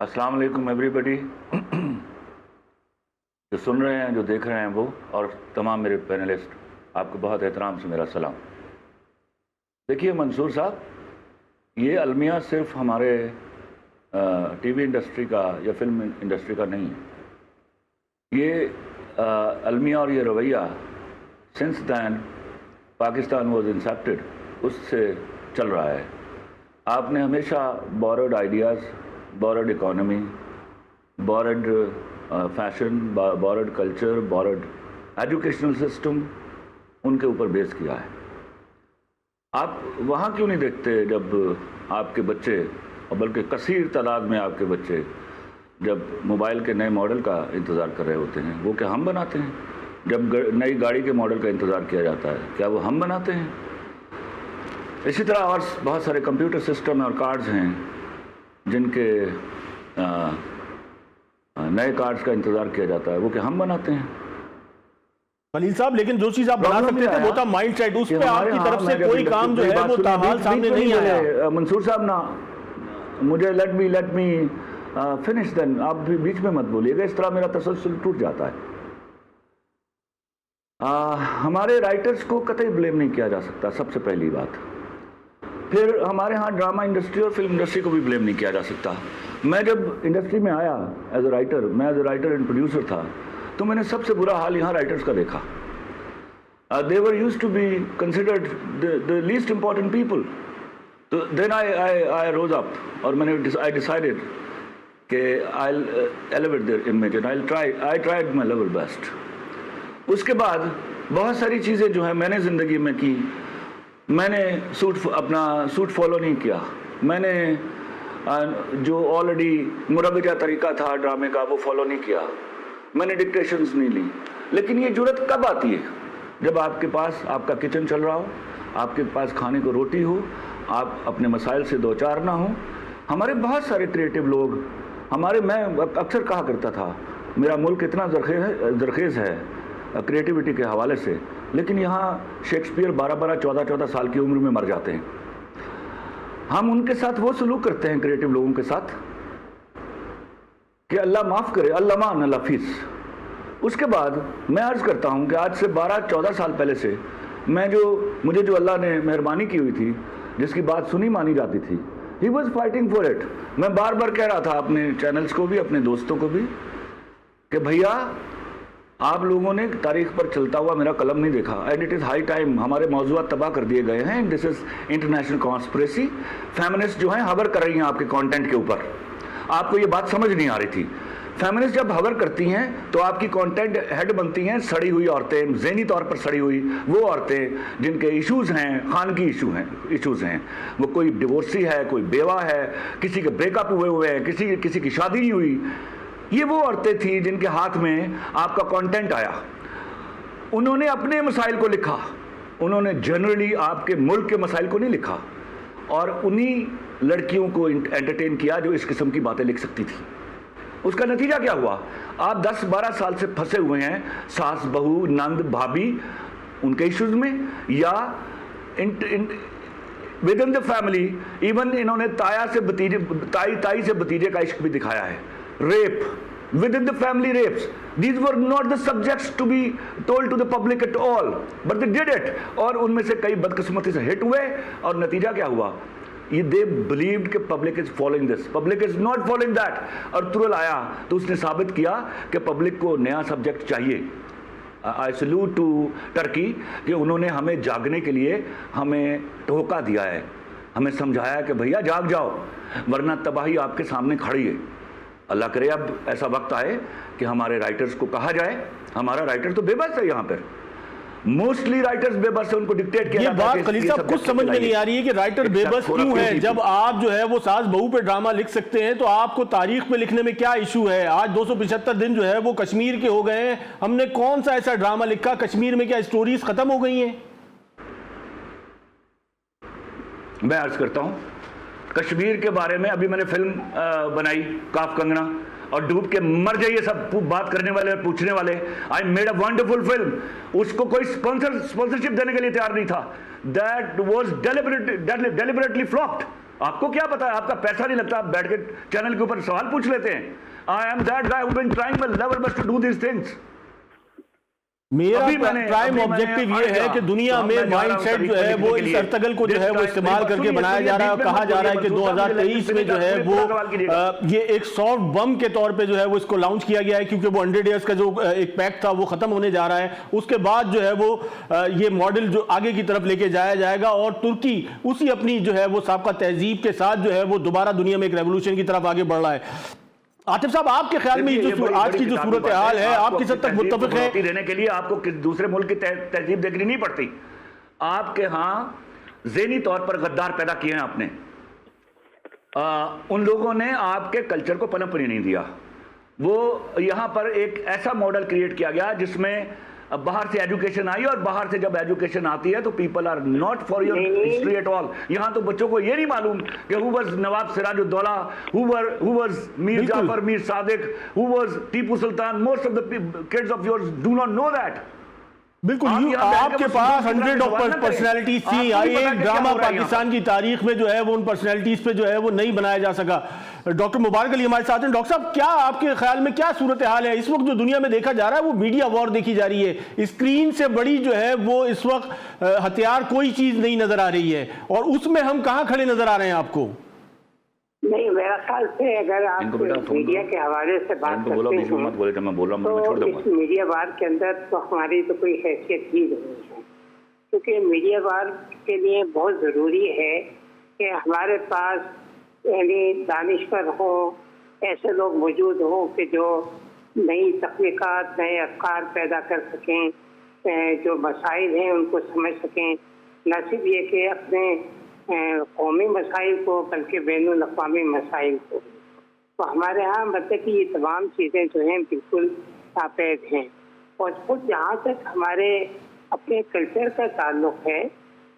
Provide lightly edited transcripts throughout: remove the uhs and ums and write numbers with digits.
السلام علیکم ایوری بڈی، جو سن رہے ہیں، جو دیکھ رہے ہیں وہ، اور تمام میرے پینلسٹ، آپ کو بہت احترام سے میرا سلام۔ دیکھیے منصور صاحب، یہ المیہ صرف ہمارے ٹی وی انڈسٹری کا یا فلم انڈسٹری کا نہیں ہے۔ یہ المیہ اور یہ رویہ since then Pakistan was incepted اس سے چل رہا ہے۔ آپ نے ہمیشہ borrowed ideas, borrowed economy, borrowed fashion, borrowed culture, borrowed educational system, ان کے اوپر بیس کیا ہے۔ آپ وہاں کیوں نہیں دیکھتے جب آپ کے بچے، اور بلکہ کثیر تعداد میں آپ کے بچے جب موبائل کے نئے ماڈل کا انتظار کر رہے ہوتے ہیں، وہ کیا ہم بناتے ہیں؟ جب نئی گاڑی کے ماڈل کا انتظار کیا جاتا ہے، کیا وہ ہم بناتے ہیں؟ اسی طرح اور بہت سارے کمپیوٹر سسٹم اور کارڈز ہیں جن کے نئے کارڈز کا انتظار کیا جاتا ہے، وہ کیا ہم بناتے ہیں؟ خلیل صاحب، لیکن جو چیز آپ بنا سکتے تھے وہ تھا مائنڈ سیٹ، اس پہ آپ کی طرف سے کوئی کام جو ہے وہ تاحال سامنے نہیں آیا۔ منصور صاحب نا، مجھے لیٹ می فنش دین، آپ بھی بیچ میں مت بولیے گا، اس طرح میرا تسلسل ٹوٹ جاتا ہے۔ ہمارے رائٹرز کو قطعی بلیم نہیں کیا جا سکتا، سب سے پہلی بات۔ پھر ہمارے ہاں ڈرامہ انڈسٹری اور فلم انڈسٹری کو بھی بلیم نہیں کیا جا سکتا۔ میں جب انڈسٹری میں آیا ایز اے رائٹر، میں as a writer and producer تھا، تو میں نے سب سے برا حال یہاں رائٹرز کا دیکھا۔ they were used to be considered the least important people. So then I rose up, اور میں نے I decided کہ I'll elevate their image and I tried my level best. اس کے بعد بہت ساری چیزیں جو ہیں میں نے زندگی میں کی، میں نے اپنا سوٹ فالو نہیں کیا، میں نے جو آلریڈی مروجہ طریقہ تھا ڈرامے کا وہ فالو نہیں کیا، میں نے ڈکٹیشنز نہیں لی۔ لیکن یہ جرأت کب آتی ہے؟ جب آپ کے پاس آپ کا کچن چل رہا ہو، آپ کے پاس کھانے کو روٹی ہو، آپ اپنے مسائل سے دو چار نہ ہوں۔ ہمارے بہت سارے کریٹو لوگ، میں اکثر کہا کرتا تھا میرا ملک اتنا زرخیز ہے کریٹیوٹی کے حوالے سے، لیکن یہاں شیکسپیئر 12 14 سال کی عمر میں مر جاتے ہیں۔ ہم ان کے ساتھ وہ سلوک کرتے ہیں کریٹو لوگوں کے ساتھ کہ اللہ معاف کرے، اللہ مان اللہ فیس۔ اس کے بعد میں عرض کرتا ہوں کہ آج سے 12 14 سال پہلے سے مجھے جو اللہ نے مہربانی کی ہوئی تھی، جس کی بات سنی مانی جاتی تھی، he was fighting for it۔ میں بار بار کہہ رہا تھا اپنے چینلز کو بھی، اپنے دوستوں کو بھی، کہ بھیا آپ لوگوں نے تاریخ پر چلتا ہوا میرا قلم نہیں دیکھا، and it is high time. ہمارے موضوعات تباہ کر دیے گئے ہیں، دس از انٹرنیشنل کانسپریسی۔ فیمنسٹ جو ہیں ہور کر رہی ہیں آپ کے کانٹینٹ کے اوپر، آپ کو یہ بات سمجھ نہیں آ رہی تھی۔ فیمنسٹ جب ہور کرتی ہیں تو آپ کی کانٹینٹ ہیڈ بنتی ہیں سڑی ہوئی عورتیں، ذہنی طور پر سڑی ہوئی وہ عورتیں جن کے ایشوز ہیں، خانگی ایشوز ہیں، وہ کوئی ڈیورسی ہے، کوئی بیوہ ہے، کسی کے بریک اپ ہوئے ہیں، کسی کی شادی نہیں ہوئی۔ یہ وہ عورتیں تھیں جن کے ہاتھ میں آپ کا کانٹینٹ آیا۔ انہوں نے اپنے مسائل کو لکھا، انہوں نے جنرلی آپ کے ملک کے مسائل کو نہیں لکھا، اور انہی لڑکیوں کو انٹرٹین کیا جو اس قسم کی باتیں لکھ سکتی تھی۔ اس کا نتیجہ کیا ہوا؟ آپ 10 12 سال سے پھنسے ہوئے ہیں ساس بہو نند بھابھی ان کے ایشوز میں، یا with in the family even انہوں نے تائی سے بتیجے کا عشق بھی دکھایا ہے، rape within the family rapes. These were not the subjects to be told to the public at all, but they did it. اور ان میں سے کئی بدقسمتی سے ہٹ ہوئے، اور نتیجہ کیا ہوا؟ یہ they believed کہ public is following this, public is not following that. اور ترل آیا تو اس نے ثابت کیا کہ پبلک کو نیا سبجیکٹ چاہیے۔ I salute to Turkey کہ انہوں نے ہمیں جاگنے کے لیے ہمیں ٹھوکا دیا ہے، ہمیں سمجھایا کہ بھیا جاگ جاؤ ورنہ تباہی آپ کے سامنے کھڑی ہے۔ اللہ کرے اب ایسا وقت آئے کہ ہمارے رائٹرز کو کہا جائے، ہمارا رائٹر تو بے بس ہے، یہاں پر موسٹلی رائٹرز بے بس ہے، ان کو ڈکٹیٹ کیا جاتا ہے۔ یہ بات خلیل صاحب کچھ سمجھ میں نہیں آ رہی ہے کہ رائٹر بے بس کیوں ہے؟ جب آپ جو ہے وہ ساس بہو پہ ڈرامہ لکھ سکتے ہیں تو آپ کو تاریخ پہ لکھنے میں کیا ایشو ہے؟ آج 275 دن جو ہے وہ کشمیر کے ہو گئے ہیں، ہم نے کون سا ایسا ڈرامہ لکھا؟ کشمیر میں کیا سٹوریز ختم ہو گئی ہیں؟ میں عرض کرتا ہوں کشمیر کے بارے میں، ابھی میں نے فلم بنائی کاف کنگنا، اور ڈوب کے مر جائیے سب بات کرنے والے اور پوچھنے والے۔ I made a wonderful film, اس کو کوئی اسپانسرشپ دینے کے لیے تیار نہیں تھا۔ That was deliberately flopped. آپ کو کیا پتا ہے؟ آپ کا پیسہ نہیں لگتا, آپ بیٹھ کے چینل کے اوپر سوال پوچھ لیتے ہیں. I am that guy who been trying my level best to do these things. میرا پرائم آبجیکٹو یہ ہے کہ دنیا میں مائنڈ سیٹ جو ہے وہ اس ارتگل کو جو ہے وہ استعمال کر کے بنایا جا رہا ہے. کہا جا رہا ہے کہ 2023 میں جو ہے وہ یہ ایک سافٹ بم کے طور پہ جو ہے وہ اس کو لانچ کیا گیا ہے, کیونکہ وہ 100 ایئرز کا جو ایک پیک تھا وہ ختم ہونے جا رہا ہے. اس کے بعد جو ہے وہ یہ ماڈل جو آگے کی طرف لے کے جایا جائے گا, اور ترکی اسی اپنی جو ہے وہ سابقہ تہذیب کے ساتھ جو ہے وہ دوبارہ دنیا میں ایک ریولوشن کی طرف آگے بڑھ رہا ہے. عاطف صاحب, آپ کے خیال میں جو آج کی جو صورتحال ہے آپ کس حد تک متفق ہیں؟ رہنے کے لیے آپ کو دوسرے ملک کی تہذیب دیکھنی نہیں پڑتی. آپ کے ہاں ذہنی طور پر غدار پیدا کیے ہیں آپ نے. ان لوگوں نے آپ کے کلچر کو پنپنے نہیں دیا. وہ یہاں پر ایک ایسا ماڈل کریٹ کیا گیا جس میں باہر سے ایجوکیشن آئی, اور باہر سے جب ایجوکیشن آتی ہے تو people are not for your history at all. یہاں تو بچوں کو یہ نہیں معلوم کہ who was Nawab Siraj ud-Daula, who was Mir Jafar, Mir Sadiq, who was Tipu Sultan. most of the kids of yours do not know that. بالکل, آپ کے پاس 100 آف پرسنالٹیز تھیں. ایک ڈرامہ پاکستان کی تاریخ میں جو ہے وہ ان پرسنالٹیز پہ جو ہے وہ نہیں بنایا جا سکا. ڈاکٹر مبارک علی ہمارے ساتھ ہیں. ڈاکٹر صاحب, کیا آپ کے خیال میں کیا صورتحال ہے اس وقت جو دنیا میں دیکھا جا رہا ہے؟ وہ میڈیا وار دیکھی جا رہی ہے. اسکرین سے بڑی جو ہے وہ اس وقت ہتھیار کوئی چیز نہیں نظر آ رہی ہے, اور اس میں ہم کہاں کھڑے نظر آ رہے ہیں آپ کو؟ نہیں, میرا خیال سے اگر آپ میڈیا کے حوالے سے بات کرتے ہیں تو اس میڈیا وار کے اندر تو ہماری تو کوئی حیثیت ہی نہیں ہے, کیونکہ میڈیا وار کے لیے بہت ضروری ہے کہ ہمارے پاس یعنی دانشور ہوں, ایسے لوگ موجود ہوں کہ جو نئی تخلیقات, نئے افکار پیدا کر سکیں, جو مسائل ہیں ان کو سمجھ سکیں. نہ صرف یہ کہ اپنے قومی مسائل کو بلکہ بین الاقوامی مسائل کو. تو ہمارے ہاں مطلب کہ یہ تمام چیزیں جو ہیں بالکل ناپید ہیں. اور خود جہاں تک ہمارے اپنے کلچر کا تعلق ہے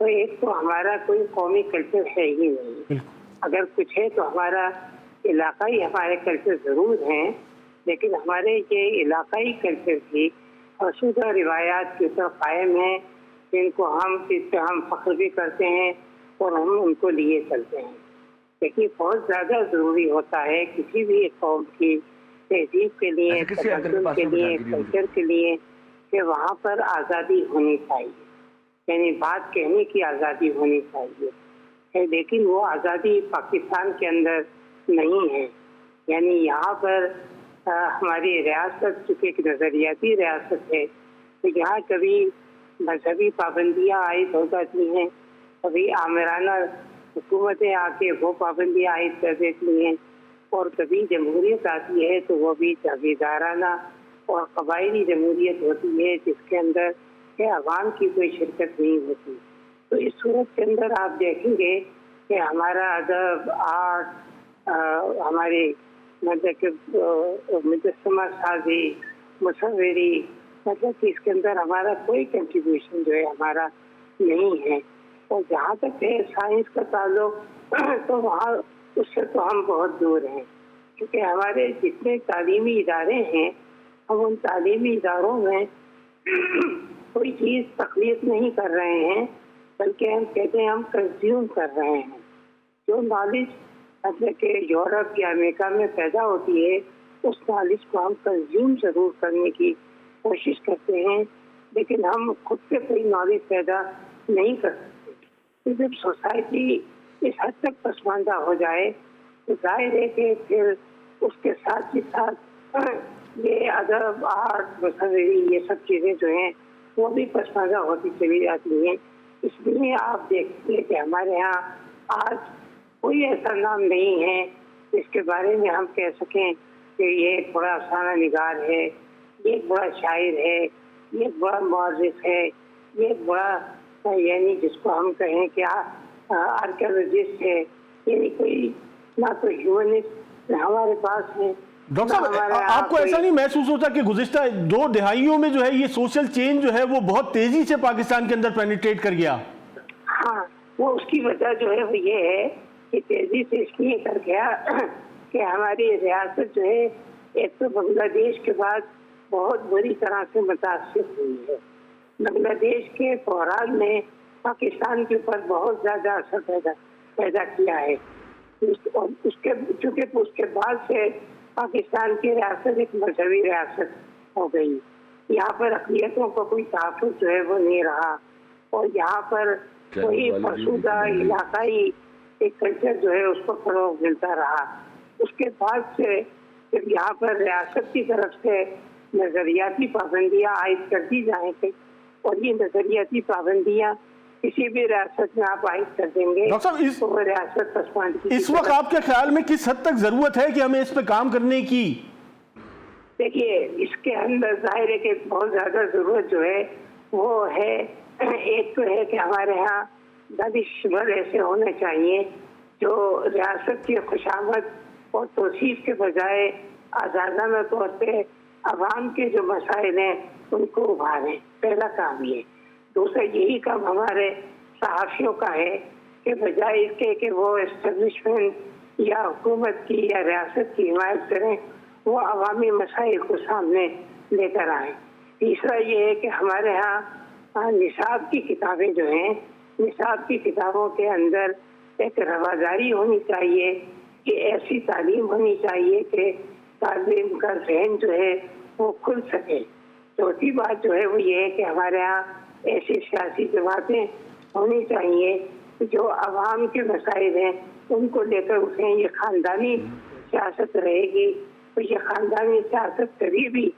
تو ایک تو ہمارا کوئی قومی کلچر ہے ہی نہیں. اگر کچھ ہے تو ہمارا علاقائی ہمارے کلچر ضرور ہیں, لیکن ہمارے یہ علاقائی کلچر کی فرسودہ روایات کے اوپر قائم ہیں, جن کو جس پہ ہم فخر بھی کرتے ہیں اور ہم ان کو لیے چلتے ہیں. لیکن بہت زیادہ ضروری ہوتا ہے کسی بھی قوم کی تہذیب کے لیے, تمدن کے لیے, کلچر کے لیے کہ وہاں پر آزادی ہونی چاہیے, یعنی بات کہنے کی آزادی ہونی چاہیے. لیکن وہ آزادی پاکستان کے اندر نہیں ہے. یعنی یہاں پر ہماری ریاست چونکہ ایک نظریاتی ریاست ہے, تو یہاں کبھی مذہبی پابندیاں عائد ہو جاتی ہیں, کبھی آمرانہ حکومتیں آ کے وہ پابندیاں عائد کر دیتی ہیں, اور کبھی جمہوریت آتی ہے تو وہ بھی جاگیردارانہ اور قبائلی جمہوریت ہوتی ہے جس کے اندر کہ عوام کی کوئی شرکت نہیں ہوتی. تو اس صورت کے اندر آپ دیکھیں گے کہ ہمارا ادب, آرٹ, ہماری مطلب کہ مجسمہ سازی, مصوری, مطلب کہ اس کے اندر ہمارا کوئی کنٹریبیوشن جو ہے ہمارا نہیں ہے. اور جہاں تک ہے سائنس کا تعلق تو وہاں اس سے تو ہم بہت دور ہیں, کیونکہ ہمارے جتنے تعلیمی ادارے ہیں ہم ان تعلیمی اداروں میں کوئی چیز تخلیق نہیں کر رہے ہیں, بلکہ ہم کہتے ہیں ہم کنزیوم کر رہے ہیں. جو نالج مطلب کہ یورپ یا امریکہ میں پیدا ہوتی ہے اس نالج کو ہم کنزیوم ضرور کرنے کی کوشش کرتے ہیں, لیکن ہم خود سے کوئی نالج پیدا نہیں کر سکتے. جب سوسائٹی اس حد تک پسماندہ ہو جائے تو ظاہر ہے کہ پھر اس کے ساتھ ہی ساتھ یہ ادب, آرٹ, مصوری, یہ سب چیزیں جو ہیں وہ بھی پسماندہ ہوتی چلی جاتی ہیں. اس لیے آپ دیکھتے ہیں کہ ہمارے ہاں آج کوئی ایسا نام نہیں ہے جس کے بارے میں ہم کہہ سکیں کہ یہ ایک بڑا افسانہ نگار ہے, یہ ایک بڑا شاعر ہے, یہ ایک بڑا مورخ ہے, یہ ایک بڑا یعنی جس کو ہم کہیں کہ آرکیالوجسٹ ہے. یعنی کوئی نہ تو ہیومنسٹ ہمارے پاس ہے. ڈاکٹر صاحب, آپ کو ایسا نہیں محسوس ہوتا کہ گزشتہ 2 دہائیوں میں جو ہے یہ سوشل چینج جو ہے وہ بہت تیزی سے پاکستان کے اندر پینیٹریٹ کر گیا؟ ہاں, وہ اس کی وجہ جو ہے وہ یہ ہے کہ تیزی سے اس لیے کر گیا کہ ہماری ریاست جو ہے ایک تو بنگلہ دیش کے بعد بہت بری طرح سے متاثر ہوئی ہے. بنگلہ دیش کے بحران نے پاکستان کے اوپر بہت زیادہ اثر پیدا کیا ہے. چونکہ اس کے بعد سے پاکستان کی ریاست ایک مذہبی ریاست ہو گئی. یہاں پر اقلیتوں کو کوئی تحفظ جو ہے وہ نہیں رہا, اور یہاں پر کوئی فرسودہ علاقائی ایک کلچر جو ہے اس کو فروغ ملتا رہا. اس کے بعد سے جب یہاں پر ریاست کی طرف سے نظریاتی پابندیاں عائد کر دی جائیں گی, اور یہ نظریاتی پابندیاں کسی بھی ریاست میں آپ عائد کر دیں گے تو وہ ریاست پسماندگی. اس وقت آپ کے خیال میں کس حد تک ضرورت ہے کہ ہمیں اس پہ کام کرنے کی؟ دیکھیے, اس کے اندر ظاہر ہے کہ بہت زیادہ ضرورت جو ہے وہ ہے, ایک تو ہے کہ ہمارے ہاں دانشور ایسے ہونے چاہیے جو ریاست کی خوشامد اور توصیف کے بجائے آزادانہ طور پہ عوام کے جو مسائل ہیں ان کو ابھاریں. پہلا کام یہ. دوسرا یہی کام ہمارے صحافیوں کا ہے کہ بجائے اس کے کہ وہ اسٹیبلشمنٹ یا حکومت کی یا ریاست کی حمایت کریں, وہ عوامی مسائل کو سامنے لے کر آئیں. تیسرا یہ ہے کہ ہمارے ہاں نصاب کی کتابیں جو ہیں, نصاب کی کتابوں کے اندر ایک رواداری ہونی چاہیے کہ ایسی تعلیم ہونی چاہیے کہ طالب علم کا ذہن جو ہے وہ کھل سکے. چوتھی بات جو ہے وہ یہ ہے کہ ہمارے ہاں ایسی سیاسی جماعتیں ہونی چاہیے جو عوام کے مسائل ہیں ان کو لے کر اٹھیں. یہ خاندانی سیاست رہے گی تو یہ خاندانی سیاست کبھی بھی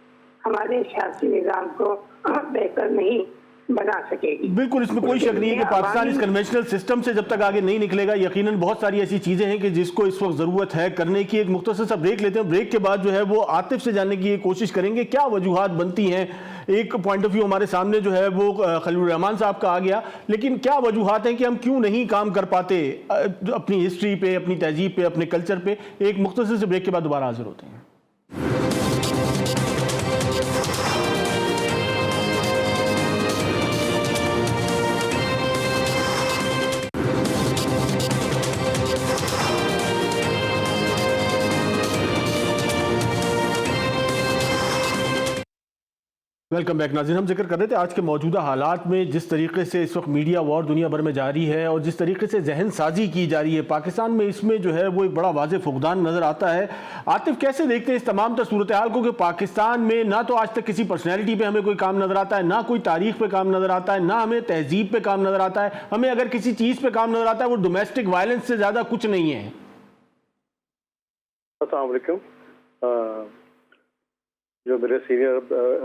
ہمارے سیاسی نظام کو بہتر نہیں بنا سکے گی. بالکل, اس میں کوئی شک نہیں ہے کہ پاکستان اس کنونشنل سسٹم سے جب تک آگے نہیں نکلے گا, یقیناً بہت ساری ایسی چیزیں ہیں کہ جس کو اس وقت ضرورت ہے کرنے کی. ایک مختصر سا بریک لیتے ہیں, بریک کے بعد جو ہے وہ عاطف سے جاننے کی کوشش کریں گے کیا وجوہات بنتی ہیں. ایک پوائنٹ آف ویو ہمارے سامنے جو ہے وہ خلیل الرحمان صاحب کا آ گیا, لیکن کیا وجوہات ہیں کہ ہم کیوں نہیں کام کر پاتے اپنی ہسٹری پہ, اپنی تہذیب پہ, اپنے کلچر پہ. ایک مختصر سے بریک کے بعد دوبارہ حاضر ہوتے ہیں. ویلکم بیک ناظرین. ہم ذکر کر رہے تھے آج کے موجودہ حالات میں جس طریقے سے اس وقت میڈیا وار دنیا بھر میں جاری ہے اور جس طریقے سے ذہن سازی کی جا رہی ہے پاکستان میں, اس میں جو ہے وہ ایک بڑا واضح فقدان نظر آتا ہے. عاطف, کیسے دیکھتے ہیں اس تمام تر صورتحال کو کہ پاکستان میں نہ تو آج تک کسی پرسنالٹی پہ ہمیں کوئی کام نظر آتا ہے, نہ کوئی تاریخ پہ کام نظر آتا ہے, نہ ہمیں تہذیب پہ کام نظر آتا ہے. ہمیں اگر کسی چیز پہ کام نظر آتا ہے وہ ڈومیسٹک وائلنس سے زیادہ کچھ نہیں ہے. السلام علیکم. جو میرے سینئر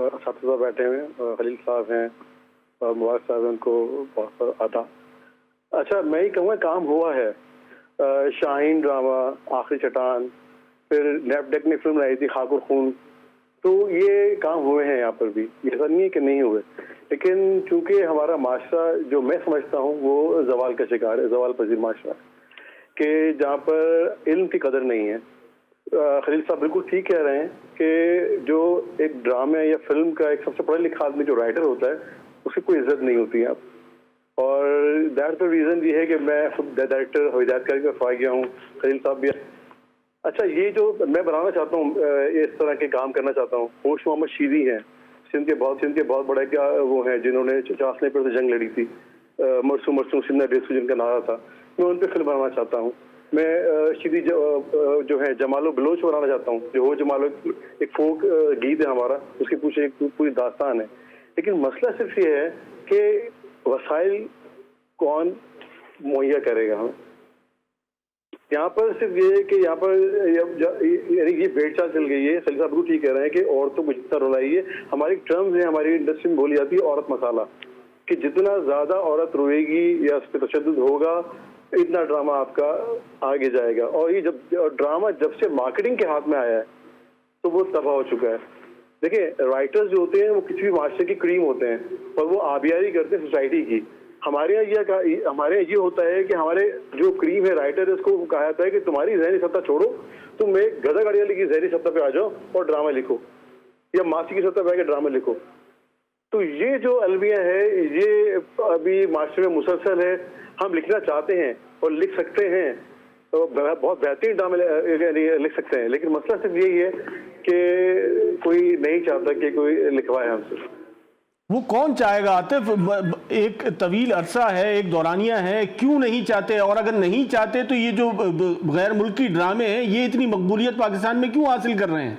اساتذہ بیٹھے ہوئے خلیل صاحب ہیں اور مبارک صاحب ہیں, ان کو بہت آتا. اچھا, میں ہی کہوں گا کام ہوا ہے. شاہین ڈرامہ, آخری چٹان, پھر نیب ڈیک نے فلم لائی تھی خاک اور خون, تو یہ کام ہوئے ہیں یہاں پر بھی, ایسا نہیں ہے کہ نہیں ہوئے. لیکن چونکہ ہمارا معاشرہ جو میں سمجھتا ہوں وہ زوال کا شکار ہے, زوال پذیر معاشرہ, کہ جہاں پر علم کی قدر نہیں ہے. خلیل صاحب بالکل ٹھیک کہہ رہے ہیں کہ جو ایک ڈرامے یا فلم کا ایک سب سے پڑھا لکھا آدمی جو رائٹر ہوتا ہے اس کی کوئی عزت نہیں ہوتی ہے. اور دیٹ دا ریزن یہ ہے کہ میں خود ڈائریکٹر ہدایت کاری کا فائع گیا ہوں, خلیل صاحب بھی. اچھا, یہ جو میں بنانا چاہتا ہوں, اس طرح کے کام کرنا چاہتا ہوں. ہوش محمد شیری ہیں, سندھ کے بہت بڑے کیا وہ ہیں جنہوں نے 50 پر جنگ لڑی تھی. مرسو مرسو سندھ ڈیسو جن کا نعرہ تھا. میں ان پہ فلم بنانا چاہتا ہوں. میں شیری جو ہے جمال و بلوچ بنانا چاہتا ہوں. جو ہو جمال ایک فوک گیت ہے ہمارا, اس کے پیچھے ایک پوری داستان ہے. لیکن مسئلہ صرف یہ ہے کہ وسائل کون مہیا کرے گا ہمیں. یہاں پر صرف یہ ہے کہ یہاں پر یعنی یہ بھیڑ چال چل گئی ہے. خلیل صاحب بالکل ٹھیک کہہ رہے ہیں کہ عورتوں کو جتنا رولائیے. ہماری ٹرمز ہیں, ہماری انڈسٹری میں بولی جاتی ہے عورت مسالہ, کہ جتنا زیادہ عورت روئے گی یا اس پہ تشدد ہوگا اتنا ڈرامہ آپ کا آگے جائے گا. اور یہ ڈرامہ جب سے مارکیٹنگ کے ہاتھ میں آیا ہے تو وہ تباہ ہو چکا ہے. دیکھیں, رائٹرز جو ہوتے ہیں وہ کسی بھی معاشرے کی کریم ہوتے ہیں اور وہ آبیاری کرتے ہیں سوسائٹی کی. ہمارے یہاں یہ ہوتا ہے کہ ہمارے جو کریم ہے رائٹر, اس کو کہا جاتا ہے کہ تمہاری ذہنی سطح چھوڑو, تم ایک گدا گاڑی والی کی ذہنی سطح پہ آ جاؤ اور ڈرامہ لکھو, یا ماسی کی سطح پہ آ کے ڈرامہ لکھو. تو یہ جو المیہ ہے یہ ابھی معاشرے میں مسلسل ہے. ہم لکھنا چاہتے ہیں اور لکھ سکتے ہیں, بہت بہترین ڈرامے لکھ سکتے ہیں, لیکن مسئلہ صرف یہی ہے کہ کوئی نہیں چاہتا کہ کوئی لکھوائے ہم سے. وہ کون چاہے گا آتف؟ ایک طویل عرصہ ہے، ایک دورانیہ ہے، کیوں نہیں چاہتے؟ اور اگر نہیں چاہتے تو یہ جو غیر ملکی ڈرامے ہیں یہ اتنی مقبولیت پاکستان میں کیوں حاصل کر رہے ہیں؟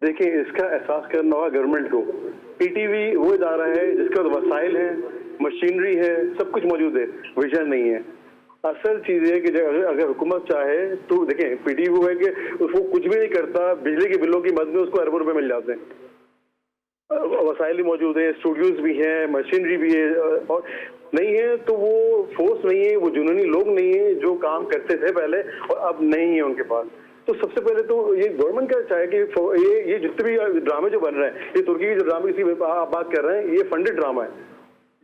دیکھیں اس کا احساس کرنا ہوگا گورنمنٹ کو. پی ٹی وی وہ ادارہ ہے جس کے پاس وسائل ہیں، مشینری ہے، سب کچھ موجود ہے، ویژن نہیں ہے. اصل چیز یہ کہ اگر حکومت چاہے تو دیکھیں پی ٹی وی وہ ہے کہ اس کو کچھ بھی نہیں کرتا، بجلی کے بلوں کی مد میں اس کو اربوں روپے مل جاتے ہیں. وسائل بھی موجود ہیں، اسٹوڈیوز بھی ہیں، مشینری بھی ہے، اور نہیں ہے تو وہ فورس نہیں ہے، وہ جنونی لوگ نہیں ہیں جو کام کرتے تھے پہلے اور اب نہیں ہے ان کے پاس. تو سب سے پہلے تو یہ گورنمنٹ کا چاہے کہ یہ جتنے بھی ڈرامے جو بن رہے ہیں، یہ ترکی کے جو ڈرامے کی آپ بات کر رہے ہیں، یہ فنڈڈ ڈرامہ ہے،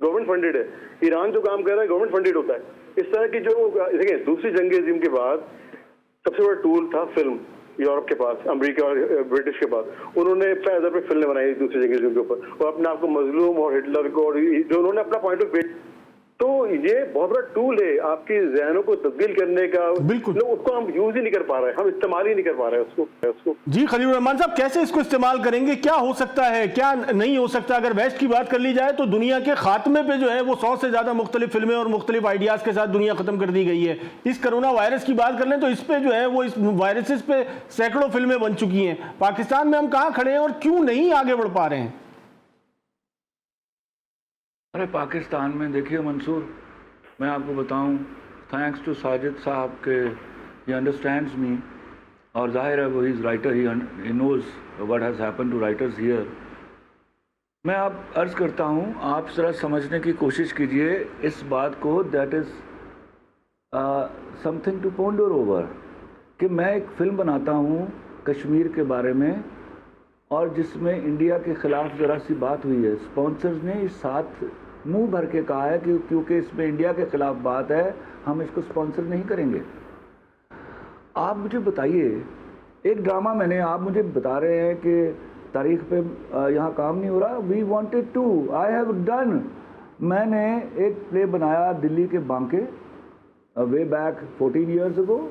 گورنمنٹ فنڈڈ ہے. ایران جو کام کر رہا ہے گورنمنٹ فنڈڈ ہوتا ہے. اس طرح کی جو دیکھیں دوسری جنگ عظیم کے بعد سب سے بڑا ٹول تھا فلم. یورپ کے پاس، امریکہ اور برٹش کے پاس انہوں نے پیدر پہ فلمیں بنائی دوسری جنگ عظیم کے اوپر، اور اپنے آپ کو مظلوم اور ہٹلر کو، اور جو انہوں نے اپنا پوائنٹ آف ویو. تو یہ بہت بڑا ٹول ہے آپ کی ذہنوں کو تبدیل کرنے کا. بالکل اس کو ہم یوز ہی نہیں کر پا رہے، ہم استعمال ہی نہیں کر پا رہے اس کو. جی خلیل الرحمان صاحب، کیسے اس کو استعمال کریں گے؟ کیا ہو سکتا ہے، کیا نہیں ہو سکتا؟ اگر ویسٹ کی بات کر لی جائے تو دنیا کے خاتمے پہ جو ہے وہ 100 سے زیادہ مختلف فلمیں اور مختلف آئیڈیاز کے ساتھ دنیا ختم کر دی گئی ہے. اس کرونا وائرس کی بات کر لیں تو اس پہ جو ہے وہ اس وائرسز پہ سینکڑوں فلمیں بن چکی ہیں. پاکستان میں ہم کہاں کھڑے ہیں اور کیوں نہیں آگے بڑھ پا رہے ہیں؟ ارے پاکستان میں دیکھیے منصور، میں آپ کو بتاؤں، تھینکس ٹو ساجد صاحب کے ہی انڈرسٹینڈز می، اور ظاہر ہے وہ he is writer, he knows what has happen to writers here. میں آپ عرض کرتا ہوں، آپ ذرا سمجھنے کی کوشش کیجئے اس بات کو، that is something to ponder over, کہ میں ایک فلم بناتا ہوں کشمیر کے بارے میں، اور جس میں انڈیا کے خلاف ذرا سی بات ہوئی ہے. اسپانسرز نے اس ساتھ منہ بھر کے کہا ہے کہ کیونکہ اس میں انڈیا کے خلاف بات ہے ہم اس کو اسپانسر نہیں کریں گے. آپ مجھے بتائیے، ایک ڈرامہ میں نے، آپ مجھے بتا رہے ہیں کہ تاریخ پہ یہاں کام نہیں ہو رہا. We wanted to, I have done. میں نے ایک پلے بنایا دلی کے بانکے وے بیک 14 ایئرز اگو.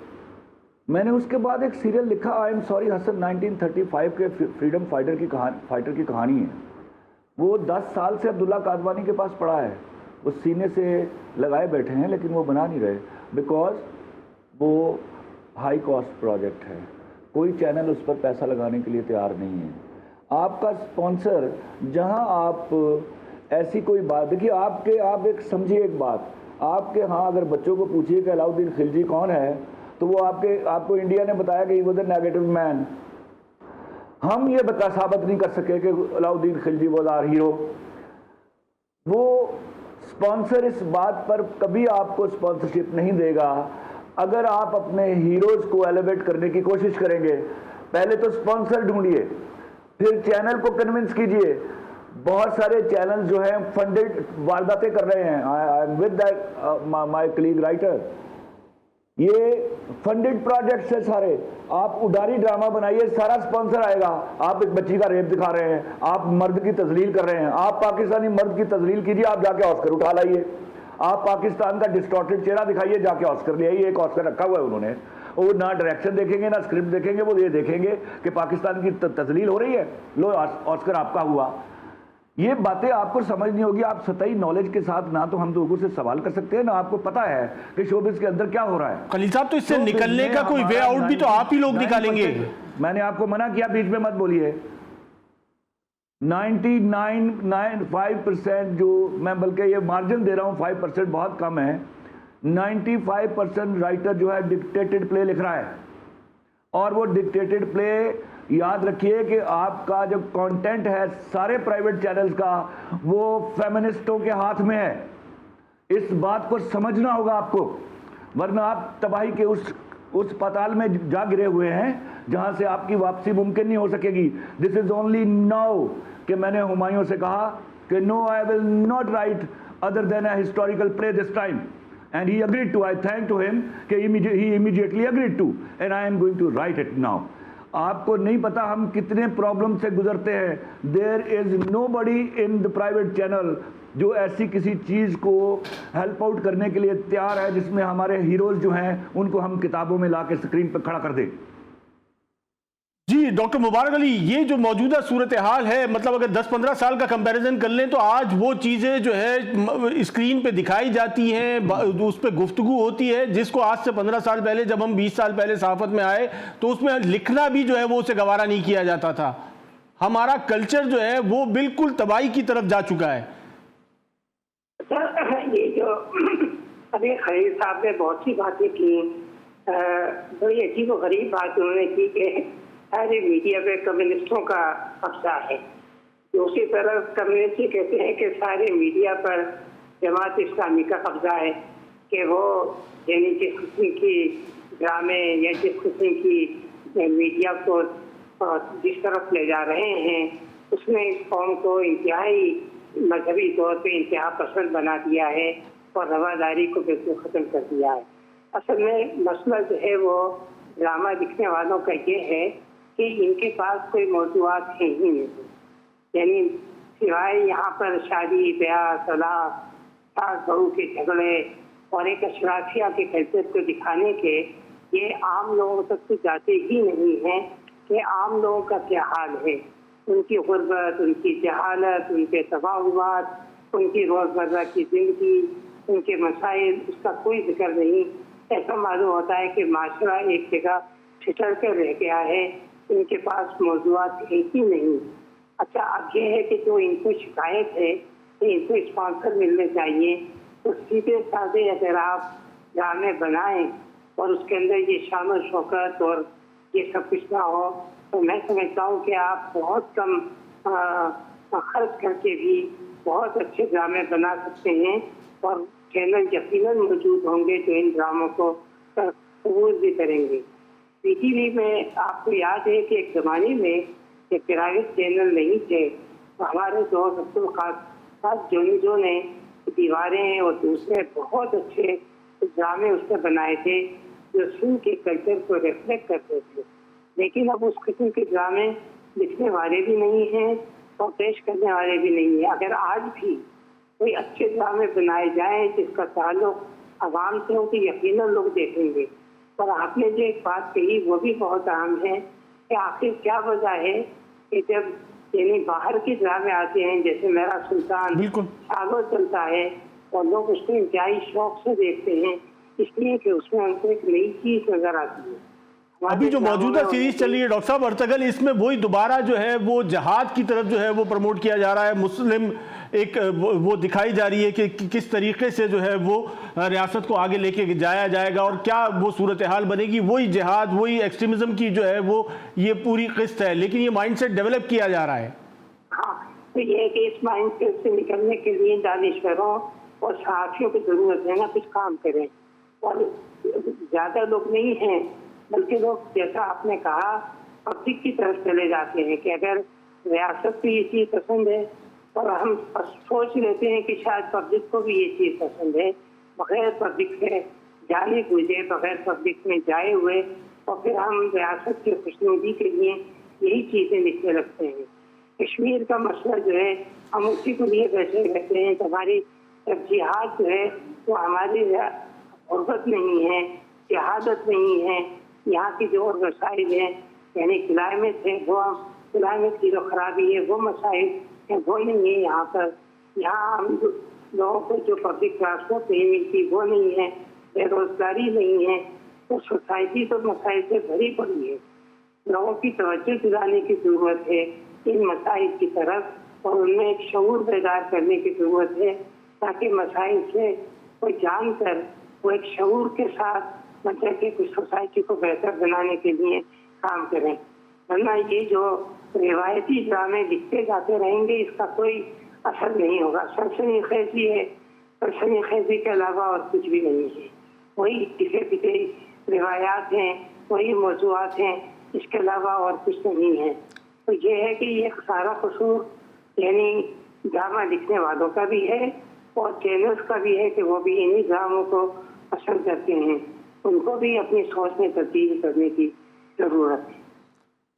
میں نے اس کے بعد ایک سیریل لکھا، آئی ایم سوری حسن، 1935 کے فریڈم فائٹر کی کہانی ہے. وہ 10 سال سے عبداللہ قادوانی کے پاس پڑا ہے، وہ سینے سے لگائے بیٹھے ہیں لیکن وہ بنا نہیں رہے، بیکاز وہ ہائی کاسٹ پروجیکٹ ہے. کوئی چینل اس پر پیسہ لگانے کے لیے تیار نہیں ہے. آپ کا اسپانسر، جہاں آپ ایسی کوئی بات دیکھیے، آپ ایک سمجھیے ایک بات، آپ کے ہاں اگر بچوں کو پوچھیے کہ علاؤدین خلجی کون ہے تو وہ آپ کو انڈیا نے بتایا کہ ہی واز اے نیگیٹو مین. ہم یہ ثابت نہیں کر سکے کہ علاؤدین خلجی واز آور ہیرو. وہ اسپانسر اس بات پر کبھی آپ کو اسپانسرشپ نہیں دے گا اگر آپ اپنے ہیروز کو ایلیویٹ کرنے کی کوشش کریں گے. پہلے تو اسپانسر ڈھونڈیے، پھر چینل کو کنونس کیجئے. بہت سارے چینل جو ہیں فنڈڈ وارداتیں کر رہے ہیں. I am with my colleague writer. یہ فنڈڈ پروجیکٹس ہیں سارے. آپ اڈاری ڈرامہ بنائیے، سارا اسپانسر آئے گا. آپ ایک بچی کا ریپ دکھا رہے ہیں، آپ مرد کی تذلیل کر رہے ہیں، آپ پاکستانی مرد کی تذلیل کیجیے، آپ جا کے آسکر اٹھا لائیے. آپ پاکستان کا ڈسٹارٹڈ چہرہ دکھائیے، جا کے آسکر لے آئیے. ایک آسکر رکھا ہوا ہے انہوں نے. وہ نہ ڈائریکشن دیکھیں گے نہ اسکرپٹ دیکھیں گے، وہ یہ دیکھیں گے کہ پاکستان کی تذلیل ہو رہی ہے، لو آسکر آپ کا ہوا. یہ باتیں آپ کو سمجھ نہیں ہوگی. آپ سطحی نالج کے ساتھ نہ تو ہم لوگوں سے سوال کر سکتے ہیں، نہ آپ کو پتا ہے کہ شوبز کے اندر کیا ہو رہا ہے. خلیل صاحب، تو اس سے نکلنے کا کوئی وے آؤٹ بھی تو آپ ہی لوگ نکالیں گے. میں نے آپ کو منع کیا بیچ میں مت بولیے. 99.5% جو میں بلکہ یہ مارجن دے رہا ہوں 5% بہت کم ہے. 95% رائٹر جو ہے ڈکٹیٹڈ پلے لکھ رہا ہے. اور وہ ڈکٹیٹڈ پلے یاد رکھیے کہ آپ کا جو کانٹینٹ ہے سارے پرائیویٹ چینلز کا، وہ فیمنسٹوں کے ہاتھ میں ہے. اس بات کو سمجھنا ہوگا آپ کو، ورنہ آپ تباہی کے اس پتال میں جا گرے ہوئے ہیں جہاں سے آپ کی واپسی ممکن نہیں ہو سکے گی. دس از اونلی ناؤ کہ میں نے ہمایوں سے کہا کہ no, I will not write other than a historical play this time. And he agreed to. I thank to him کہ he immediately agreed to, and I am going to write it now. آپ کو نہیں پتا ہم کتنے problem سے گزرتے ہیں. There is nobody in the private channel جو ایسی کسی چیز کو ہیلپ آؤٹ کرنے کے لیے تیار ہے جس میں ہمارے ہیروز جو ہیں ان کو ہم کتابوں میں لا کے اسکرین پہ کھڑا کر دیں. جی ڈاکٹر مبارک علی، یہ جو موجودہ صورتحال ہے، مطلب اگر 10-15 سال کا کمپیریزن کر لیں تو آج وہ چیزیں جو ہے اسکرین پہ دکھائی جاتی ہیں، اس پہ گفتگو ہوتی ہے، جس کو آج سے 15 سال پہلے جب ہم 20 سال پہلے صحافت میں آئے تو اس میں لکھنا بھی جو ہے وہ اسے گوارا نہیں کیا جاتا تھا۔ ہمارا کلچر جو ہے وہ بالکل تباہی کی طرف جا چکا ہے۔ یہ جو ابھی خلیل صاحب نے بہت سی باتیں کی، بڑی عجیب و غریب بات انہوں نے کی کہ سارے میڈیا پہ کمیونسٹوں کا قبضہ ہے۔ دوسری طرف کمیونسٹ کہتے ہیں کہ سارے میڈیا پر جماعت اسلامی کا قبضہ ہے، کہ وہ یعنی جس قسم کی ڈرامے یا جس قسم کی میڈیا کو جس طرف لے جا رہے ہیں اس میں اس قوم کو انتہائی مذہبی طور پہ انتہا پسند بنا دیا ہے اور رواداری کو بالکل ختم کر دیا ہے۔ اصل میں مسئلہ جو ہے وہ ڈرامہ لکھنے والوں کا یہ ہے کہ ان کے پاس کوئی موضوعات ہیں ہی نہیں، یعنی سوائے یہاں پر شادی بیاہ طلاق ساس بہو کے جھگڑے اور ایک اشرافیہ کے کلچر کو دکھانے کے یہ عام لوگوں تک تو جاتے ہی نہیں ہیں کہ عام لوگوں کا کیا حال ہے، ان کی غربت، ان کی جہالت، ان کے تباہات، ان کی روزمرہ کی زندگی، ان کے مسائل، اس کا کوئی ذکر نہیں۔ ایسا معلوم ہوتا ہے کہ معاشرہ ایک جگہ ٹھٹر کر رہ گیا ہے، ان کے پاس موضوعات ایک ہی نہیں۔ اچھا اب یہ ہے کہ جو ان کو شکایت ہے کہ ان کو اسپانسر ملنے چاہیے، تو سیدھے سادے اگر آپ ڈرامے بنائیں اور اس کے اندر یہ شان و شوکت اور یہ سب کچھ نہ ہو تو میں سمجھتا ہوں کہ آپ بہت کم خرچ کر کے بھی بہت اچھے ڈرامے بنا سکتے ہیں، اور چینل یقیناً موجود ہوں گے جو ان ڈراموں کو قبول بھی کریں گے۔ پی ٹی وی میں آپ کو یاد ہے کہ ایک زمانے میں ایک پرائیویٹ چینل نہیں تھے، ہمارے دوست عبدالخاص جو نے دیواریں اور دوسرے بہت اچھے ڈرامے اس میں بنائے تھے جو سندھ کے کلچر کو ریفلیکٹ کرتے تھے، لیکن اب اس قسم کے ڈرامے لکھنے والے بھی نہیں ہیں اور پیش کرنے والے بھی نہیں ہیں۔ اگر آج بھی کوئی اچھے ڈرامے بنائے جائیں جس کا تعلق عوام سے ہو تو یقیناً لوگ دیکھیں گے۔ اور آپ نے جو ایک بات کہی وہ بھی بہت اہم ہے کہ آخر کیا وجہ ہے کہ جب یعنی باہر کے ڈرامے آتے ہیں جیسے میرا سلطان سالوں چلتا ہے اور لوگ اس کو انتہائی شوق سے دیکھتے ہیں، اس لیے کہ اس میں ان کو ایک نئی چیز نظر آتی ہے۔ ابھی جو موجودہ سیریز چل رہی ہے ڈاکٹر صاحب ارطغرل، اس میں وہی دوبارہ جو ہے وہ جہاد کی طرف جو ہے وہ پروموٹ کیا جا رہا ہے، مسلم ایک وہ دکھائی جا رہی ہے کہ کس طریقے سے جو ہے وہ ریاست کو آگے لے کے جایا جائے گا اور کیا وہ صورتحال بنے گی۔ وہی جہاد، وہی ایکسٹریمزم کی جو ہے وہ یہ پوری قسط ہے، لیکن یہ مائنڈ سیٹ ڈیولپ کیا جا رہا ہے۔ ہاں تو یہ ہے کہ اس مائنڈ سیٹ سے نکلنے کے لیے دانشوروں اور صحافیوں کی ضرورت ہے نا کچھ کام کریں، اور زیادہ لوگ نہیں ہیں بلکہ لوگ جیسا آپ نے کہا پبلک کی طرف چلے جاتے ہیں کہ اگر ریاست کو یہ چیز پسند ہے اور ہم سوچ لیتے ہیں کہ شاید پبلک کو بھی یہ چیز پسند ہے، بغیر پبلک سے جانے بوجھے، بغیر پبلک میں جائے ہوئے، اور پھر ہم ریاست کی خوشنودی کے لیے یہی چیزیں لکھنے لگتے ہیں۔ کشمیر کا مسئلہ جو ہے ہم اسی کو لیے بیٹھے رہتے ہیں کہ ہماری ترجیحات جو ہے وہ ہماری غربت نہیں ہے، جہادت نہیں ہے، یہاں کی جو اور مسائل ہیں یعنی کلائمیٹ ہے، وہ کلائمیٹ کی جو خرابی ہے وہ مسائل ہیں وہ نہیں ہے یہاں پر۔ یہاں ہم لوگوں کو جو پبلک ٹرانسپورٹ نہیں ملتی وہ نہیں ہے، بے روزگاری نہیں ہے، تو سوسائٹی تو مسائل سے بھری پڑی ہے۔ لوگوں کی توجہ دلانے کی ضرورت ہے ان مسائل کی طرف اور ان میں ایک شعور بیدار کرنے کی ضرورت ہے تاکہ مسائل سے وہ جان کر وہ ایک شعور کے ساتھ مطلب کہ کچھ سوسائٹی کو بہتر بنانے کے لیے کام کریں، ورنہ یہ جو روایتی ڈرامے لکھتے جاتے رہیں گے اس کا کوئی اثر نہیں ہوگا۔ سنسنی خیزی ہے، سنسنی خیزی کے علاوہ اور کچھ بھی نہیں ہے، وہی کسی پٹے روایات ہیں، وہی موضوعات ہیں، اس کے علاوہ اور کچھ نہیں ہے۔ تو یہ ہے کہ یہ سارا قصور یعنی ڈرامہ لکھنے والوں کا بھی ہے اور چینلز کا بھی ہے کہ وہ بھی انہی ڈراموں کو پسند کرتے ہیں، ان کو بھی اپنی سوچ میں تبدیل کرنے کی ضرورت ہے۔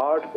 8,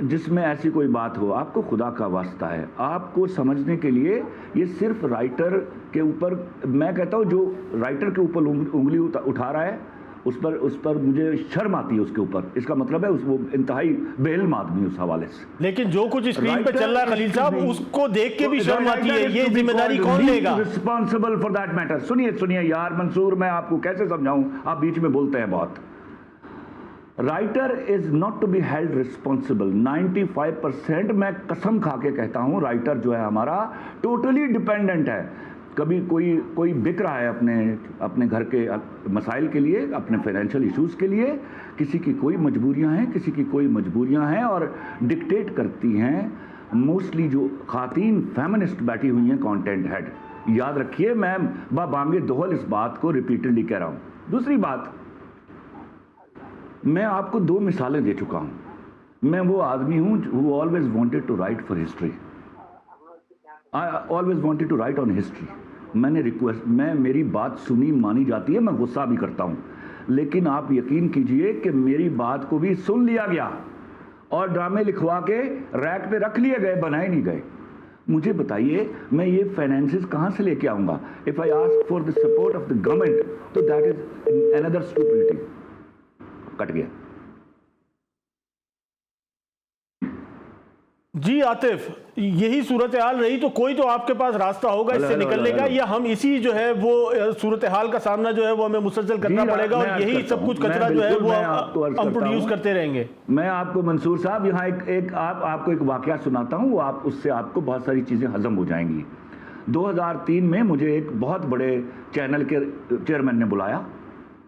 جس میں ایسی کوئی بات ہو، آپ کو خدا کا واسطہ ہے، آپ کو سمجھنے کے لیے یہ صرف رائٹر کے اوپر، میں کہتا ہوں جو رائٹر کے اوپر انگلی اٹھا رہا ہے اس پر مجھے شرم آتی ہے اس کے اوپر. اس کا مطلب ہے وہ انتہائی بے علم آدمی اس حوالے سے. لیکن جو کچھ اسکرین پہ چل رہا ہے خلیل صاحب، اس کو دیکھ کے بھی شرم آتی ہے. یہ ذمہ داری کون لے گا؟ Responsible for that matter. سنیے یار منصور، میں آپ کو کیسے سمجھاؤں، آپ بیچ میں بولتے ہیں بہت. Writer is not to be held responsible. 95% میں قسم کھا کے کہتا ہوں رائٹر جو ہے ہمارا ٹوٹلی ڈیپینڈنٹ ہے. کبھی کوئی بک رہا ہے اپنے گھر کے مسائل کے لیے، اپنے فائنینشیل ایشوز کے لیے، کسی کی کوئی مجبوریاں ہیں، کسی کی کوئی مجبوریاں ہیں، اور ڈکٹیٹ کرتی ہیں موسٹلی جو خواتین فیمنسٹ بیٹھی ہوئی ہیں کانٹینٹ ہیڈ. یاد رکھیے، میں بانگے دہل اس بات کو ریپیٹڈلی کہہ رہا ہوں. دوسری بات، میں آپ کو 2 مثالیں دے چکا ہوں. میں وہ آدمی ہوں who always wanted to write for history. I always wanted to write on history. میں میری بات سنی مانی جاتی ہے، میں غصہ بھی کرتا ہوں، لیکن آپ یقین کیجئے کہ میری بات کو بھی سن لیا گیا اور ڈرامے لکھوا کے ریک پہ رکھ لیے گئے، بنائے نہیں گئے. مجھے بتائیے میں یہ فائنینسز کہاں سے لے کے آؤں گا؟ if I ask for the support of the government, تو that is another stupidity. کٹ گیا. جی عاطف، یہی صورتحال رہی تو کوئی تو آپ کے پاس راستہ ہوگا اس سے نکلنے کا، یا ہم اسی جو ہے وہ صورتحال کا سامنا جو ہے وہ ہمیں مسلسل کرنا پڑے گا اور یہی سب کچھ کچرا جو ہے وہ ہم پروڈیوس کرتے رہیں گے؟ میں آپ کو منصور صاحب یہاں آپ کو ایک واقعہ سناتا ہوں، وہ اس سے آپ کو بہت ساری چیزیں ہضم ہو جائیں گی. 2003 میں مجھے ایک بہت بڑے چینل کے چیئرمین نے بلایا،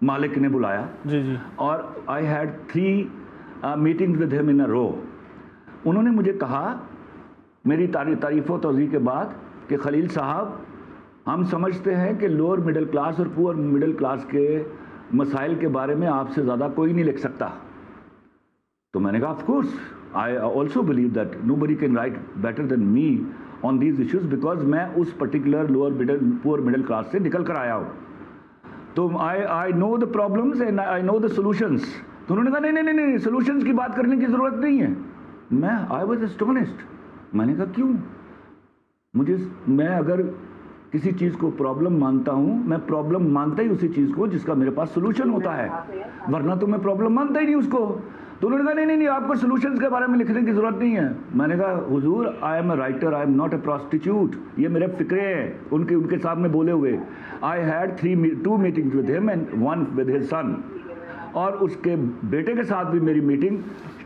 مالک نے بلایا، جی اور I had 3 meetings with him in a row. انہوں نے مجھے کہا میری تعریف و توضیح کے بعد کہ خلیل صاحب، ہم سمجھتے ہیں کہ لوور مڈل کلاس اور پور مڈل کلاس کے مسائل کے بارے میں آپ سے زیادہ کوئی نہیں لکھ سکتا. تو میں نے کہا of course I also believe that nobody can write better than me on these issues because میں اس پرٹیکولر پور مڈل کلاس سے نکل کر آیا ہوں. تو I know the problems and I know the solutions. تو انہوں نے کہا نہیں سولوشنز کی بات کرنے کی ضرورت نہیں ہے. I was astonished. میں نے کہا کیوں؟ میں اگر کسی چیز کو پرابلم مانتا ہوں، میں پرابلم مانتا ہی اسی چیز کو جس کا میرے پاس سولوشن ہوتا ہے، ورنہ تو میں پرابلم مانتا ہی نہیں اس کو. تو انہوں نے کہا نہیں آپ کو سولوشنز کے بارے میں لکھنے کی ضرورت نہیں ہے. میں نے کہا حضور I am a writer, I am not a prostitute. یہ میرے فکرے ہیں ان کے سامنے بولے ہوئے. I had 2 meetings with him and 1 with his son. اور اس کے بیٹے کے ساتھ بھی میری میٹنگ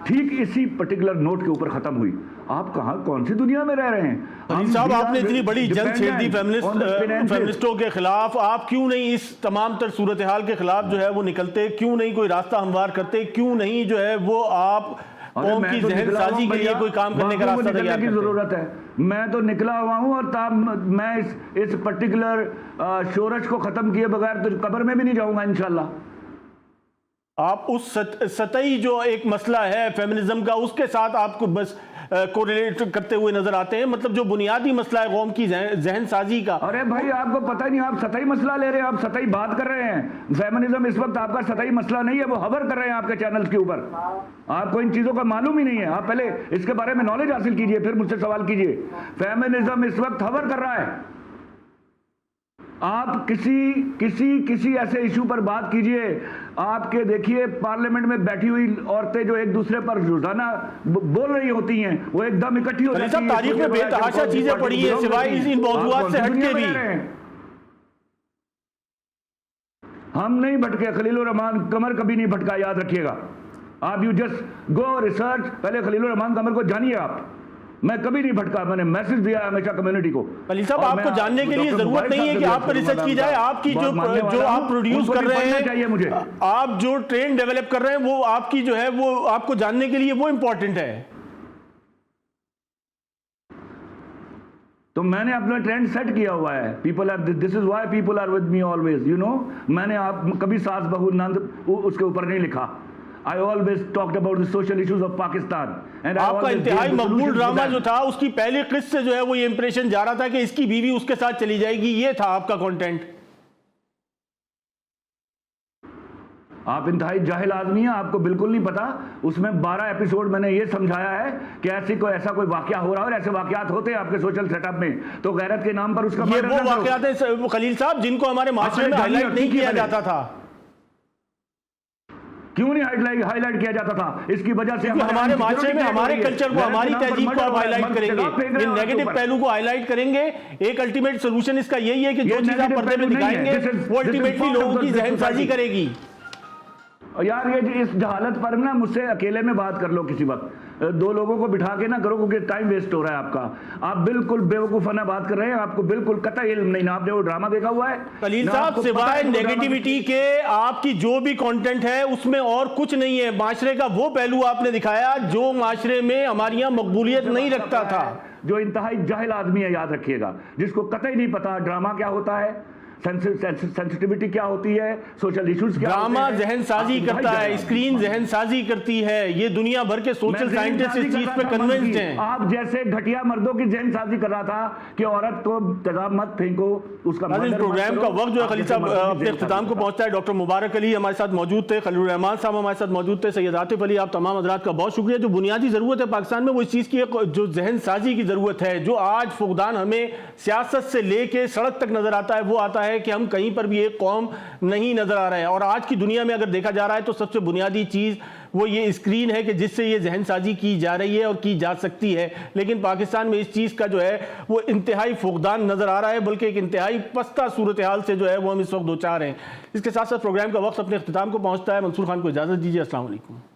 ٹھیک اسی پرٹیکولر نوٹ کے اوپر ختم ہوئی. آپ کون سی دنیا میں رہ رہے ہیں؟ خلیل صاحب، آپ نے اتنی بڑی جنگ چھیڑ دی فیمنسٹوں کے خلاف، آپ کیوں نہیں اس تمام تر صورتحال کے خلاف جو ہے وہ نکلتے؟ کیوں نہیں کوئی راستہ ہموار کرتے؟ کیوں نہیں جو ہے وہ آپ قوم کی ذہن سازی کے لیے کوئی کام کرنے کا راستہ تیار کرتے؟ ضرورت ہے. میں تو نکلا ہوا ہوں، اور میں اس پرٹیکولر شورش کو ختم کیے بغیر تو قبر میں بھی نہیں جاؤں گا انشاءاللہ. آپ اس سطحی جو ایک مسئلہ ہے فیمنزم کا، اس کے ساتھ آپ کو بس کوریلیٹ کرتے ہوئے نظر آتے ہیں، مطلب جو بنیادی مسئلہ ہے قوم کی ذہن سازی کا. ارے بھائی، آپ کو پتہ نہیں، آپ سطحی مسئلہ لے رہے ہیں، آپ سطحی بات کر رہے ہیں. فیمنزم اس وقت آپ کا سطحی مسئلہ نہیں ہے، وہ ہوور کر رہے ہیں آپ کے چینلز کے اوپر. آپ کو ان چیزوں کا معلوم ہی نہیں ہے. آپ پہلے اس کے بارے میں نالج حاصل کیجئے، پھر مجھ سے سوال کیجئے. فیمنزم اس وقت ہوور کر رہا ہے. آپ کسی ایسے ایشو پر بات کیجئے، آپ کے دیکھیے پارلیمنٹ میں بیٹھی ہوئی عورتیں جو ایک دوسرے پر روزانہ بول رہی ہوتی ہیں، وہ ایک دم اکٹھی ہو جاتی ہیں. تاریخ میں بے تحاشا چیزیں پڑی ہیں سوائے ان موضوعات سے ہٹ کے بھی. ہم نہیں بھٹکے. خلیل الرحمان قمر کبھی نہیں بھٹکا، یاد رکھیے گا. آپ یو جسٹ گو ریسرچ. پہلے خلیل الرحمان قمر کو جانیے آپ. میں کبھی نہیں بھٹکا. میں نے میسج دیا ہمیشہ کمیونٹی کو. خلیل صاحب، آپ کو جاننے کے لیے ضرورت نہیں ہے کہ آپ پر ریسرچ کی جائے. آپ کی جو آپ پروڈیوس کر رہے ہیں، آپ جو ٹرینڈ ڈیولپ کر رہے ہیں، وہ آپ کی جو ہے وہ آپ کو جاننے کے لیے وہ امپورٹنٹ ہے. تو میں نے اپنا ٹرینڈ سیٹ کیا ہوا ہے. This is why people are with me always. You know, میں نے کبھی ساس بہو نند اس کے اوپر نہیں لکھا. I always talked about the social issues of Pakistan. آپ کا انتہائی مقبول ڈرامہ جو تھا، اس کی پہلی قسط سے جو ہے وہ یہ امپریشن جا رہا تھا کہ اس کی بیوی اس کے ساتھ چلی جائے گی. یہ تھا آپ کا کنٹینٹ. آپ انتہائی جاہل آدمی ہیں, آپ کو بالکل نہیں پتا. اس میں 12 ایپیسوڈ میں نے یہ سمجھایا ہے کہ ایسا کوئی واقعہ ہو رہا ہے, اور ایسے واقعات ہوتے ہیں آپ کے سوشل سیٹ اپ میں, تو غیرت کے نام پر اس کا یہ وہ واقعات ہیں خلیل صاحب جن کو ہمارے معاشرے میں ہائی لائٹ نہیں کیا جاتا تھا. کیوں نہیں ہائی لائٹ کیا جاتا تھا؟ اس کی وجہ سے ہمارے معاشرے میں ہمارے کلچر کو, ہماری تہذیب کو آپ ہائی لائٹ کریں گے, ان نیگیٹو پہلو کو ہائی لائٹ کریں گے. ایک الٹیمیٹ سولوشن اس کا یہی ہے کہ جو چیز آپ پردے میں دکھائیں گے وہ الٹیمیٹلی لوگوں کی ذہن سازی کرے گی. یار یہ اس جہالت پر نا مجھ سے اکیلے میں بات کر لو کسی وقت, 2 لوگوں کو بٹھا کے نہ کرو, کیونکہ ٹائم ویسٹ ہو رہا ہے آپ کا. آپ بالکل بیوقوفانہ بات کر رہے ہیں, آپ کو بالکل قطعی علم نہیں. آپ نے وہ ڈرامہ دیکھا ہوا ہے خلیل صاحب؟ سوائے نیگیٹیوٹی کے آپ کی جو بھی کانٹینٹ ہے اس میں اور کچھ نہیں ہے. معاشرے کا وہ پہلو آپ نے دکھایا جو معاشرے میں ہمارے یہاں مقبولیت نہیں رکھتا تھا. جو انتہائی جاہل آدمی ہے, یاد رکھیے گا, جس کو قطعی نہیں پتا ڈرامہ کیا ہوتا ہے, سینسٹیوٹی کیا ہوتی ہے, سوشل ایشوز کیا ہوتے ہیں. ڈرامہ ذہن سازی کرتا ہے, اسکرین ذہن سازی کرتی ہے. یہ دنیا بھر کے سوشل سائنٹسٹ اس چیز پہ کنونسڈ ہیں. آپ جیسے گھٹیا مردوں کی ذہن سازی کر رہا تھا کہ عورت کو تیزاب مت پھینکو, اس کا پروگرام کا وقت جو ہے خلیل صاحب اپنے اختتام کو پہنچتا ہے. ڈاکٹر مبارک علی ہمارے ساتھ موجود تھے, خلیل الرحمان صاحب ہمارے ساتھ موجود تھے, سید عاطف علی, آپ تمام حضرات کا بہت شکریہ. جو بنیادی ضرورت ہے پاکستان میں وہ اس چیز کی جو ذہن سازی کی ضرورت ہے, جو آج فقدان ہمیں سیاست سے لے کے سڑک تک نظر آتا ہے, وہ آتا ہے کہ ہم کہیں پر بھی ایک قوم نہیں نظر آ رہا ہے. اور آج کی دنیا میں اگر دیکھا جا رہا ہے تو سب سے بنیادی چیز وہ یہ اسکرین ہے کہ جس سے یہ ذہن سازی کی جا رہی ہے اور کی جا سکتی ہے. لیکن پاکستان میں اس چیز کا جو ہے وہ انتہائی فقدان نظر آ رہا ہے, بلکہ ایک انتہائی پستہ صورتحال سے جو ہے وہ ہم اس وقت دوچار ہیں. اس کے ساتھ ساتھ پروگرام کا وقت اپنے اختتام کو پہنچتا ہے. منصور خان کو اجازت دیجیے. السلام علیکم.